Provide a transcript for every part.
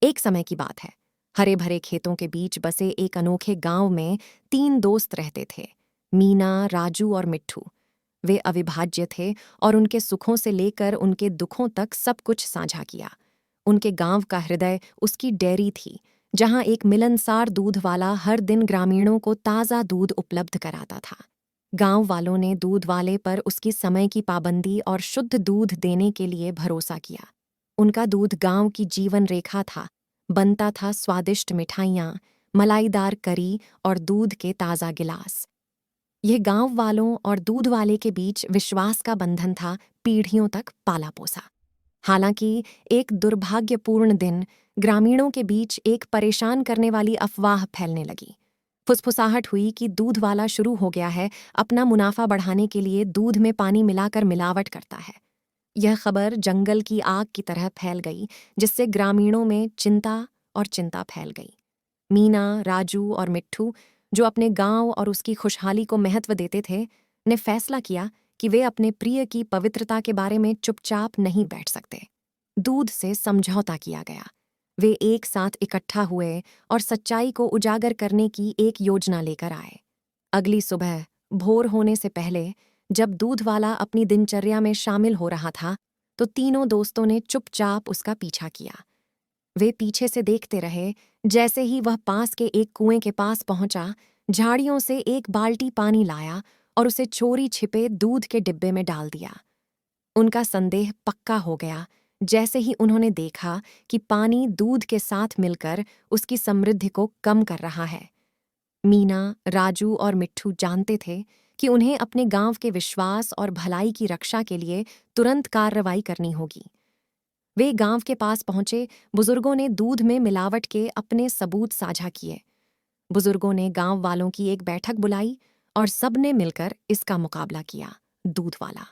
एक समय की बात है। हरे भरे खेतों के बीच बसे एक अनोखे गांव में 3 दोस्त रहते थे। मीना, राजू और मिट्ठू। वे अविभाज्य थे और उनके सुखों से लेकर उनके दुखों तक सब कुछ साझा किया। उनके गांव का हृदय उसकी डेयरी थी, जहां एक मिलनसार दूध वाला हर दिन ग्रामीणों को ताज़ा दूध उपलब्ध कराता था। गांव वालों ने दूध वाले पर उसकी समय की पाबंदी और शुद्ध दूध देने के लिए भरोसा किया। उनका दूध गांव की जीवन रेखा था। बनता था स्वादिष्ट मिठाइयाँ, मलाईदार करी और दूध के ताज़ा गिलास। यह गांव वालों और दूध वाले के बीच विश्वास का बंधन था, पीढ़ियों तक पाला पोसा। हालांकि एक दुर्भाग्यपूर्ण दिन ग्रामीणों के बीच एक परेशान करने वाली अफवाह फैलने लगी। फुसफुसाहट हुई कि दूध वाला शुरू हो गया है, अपना मुनाफा बढ़ाने के लिए दूध में पानी मिलाकर मिलावट करता है। यह खबर जंगल की आग की तरह फैल गई, जिससे ग्रामीणों में चिंता फैल गई। मीना, राजू और मिट्ठू, जो अपने गांव और उसकी खुशहाली को महत्व देते थे, ने फैसला किया कि वे अपने प्रिय की पवित्रता के बारे में चुपचाप नहीं बैठ सकते। दूध से समझौता किया गया। वे एक साथ इकट्ठा हुए और सच्चाई को उजागर करने की एक योजना लेकर आए। अगली सुबह भोर होने से पहले, जब दूध वाला अपनी दिनचर्या में शामिल हो रहा था, तो तीनों दोस्तों ने चुपचाप उसका पीछा किया। वे पीछे से देखते रहे। जैसे ही वह पास के एक कुएं के पास पहुंचा, झाड़ियों से एक बाल्टी पानी लाया और उसे चोरी छिपे दूध के डिब्बे में डाल दिया। उनका संदेह पक्का हो गया जैसे ही उन्होंने देखा कि पानी दूध के साथ मिलकर उसकी समृद्धि को कम कर रहा है। मीना, राजू और मिट्ठू जानते थे कि उन्हें अपने गांव के विश्वास और भलाई की रक्षा के लिए तुरंत कार्रवाई करनी होगी। वे गांव के पास पहुंचे। बुजुर्गों ने दूध में मिलावट के अपने सबूत साझा किए। बुजुर्गों ने गांव वालों की एक बैठक बुलाई और सबने मिलकर इसका मुकाबला किया। दूध वाला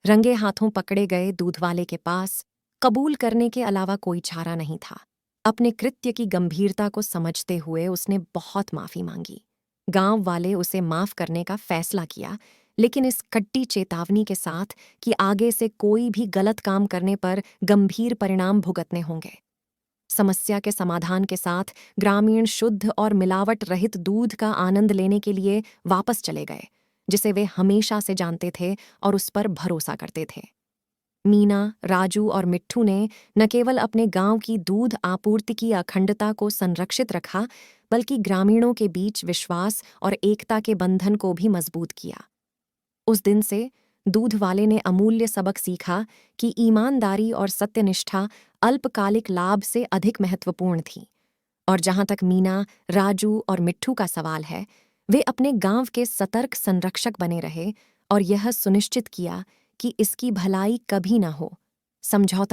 रंगे हाथों पकड़े गए। दूध वाले के पास कबूल करने के अलावा कोई चारा नहीं था। अपने कृत्य की गंभीरता को समझते हुए उसने बहुत माफी मांगी। गांव वाले उसे माफ करने का फैसला किया, लेकिन इस कट्टी चेतावनी के साथ कि आगे से कोई भी गलत काम करने पर गंभीर परिणाम भुगतने होंगे। समस्या के समाधान के साथ ग्रामीण शुद्ध और मिलावट रहित दूध का आनंद लेने के लिए वापस चले गए, जिसे वे हमेशा से जानते थे और उस पर भरोसा करते थे। मीना, राजू और मिट्ठू ने न केवल अपने गांव की दूध आपूर्ति की अखंडता को संरक्षित रखा, बल्कि ग्रामीणों के बीच विश्वास और एकता के बंधन को भी मजबूत किया। उस दिन से दूध वाले ने अमूल्य सबक सीखा कि ईमानदारी और सत्यनिष्ठा अल्पकालिक लाभ से अधिक महत्वपूर्ण थी। और जहां तक मीना, राजू और मिट्ठू का सवाल है, वे अपने गांव के सतर्क संरक्षक बने रहे और यह सुनिश्चित किया कि इसकी भलाई कभी न हो। समझौता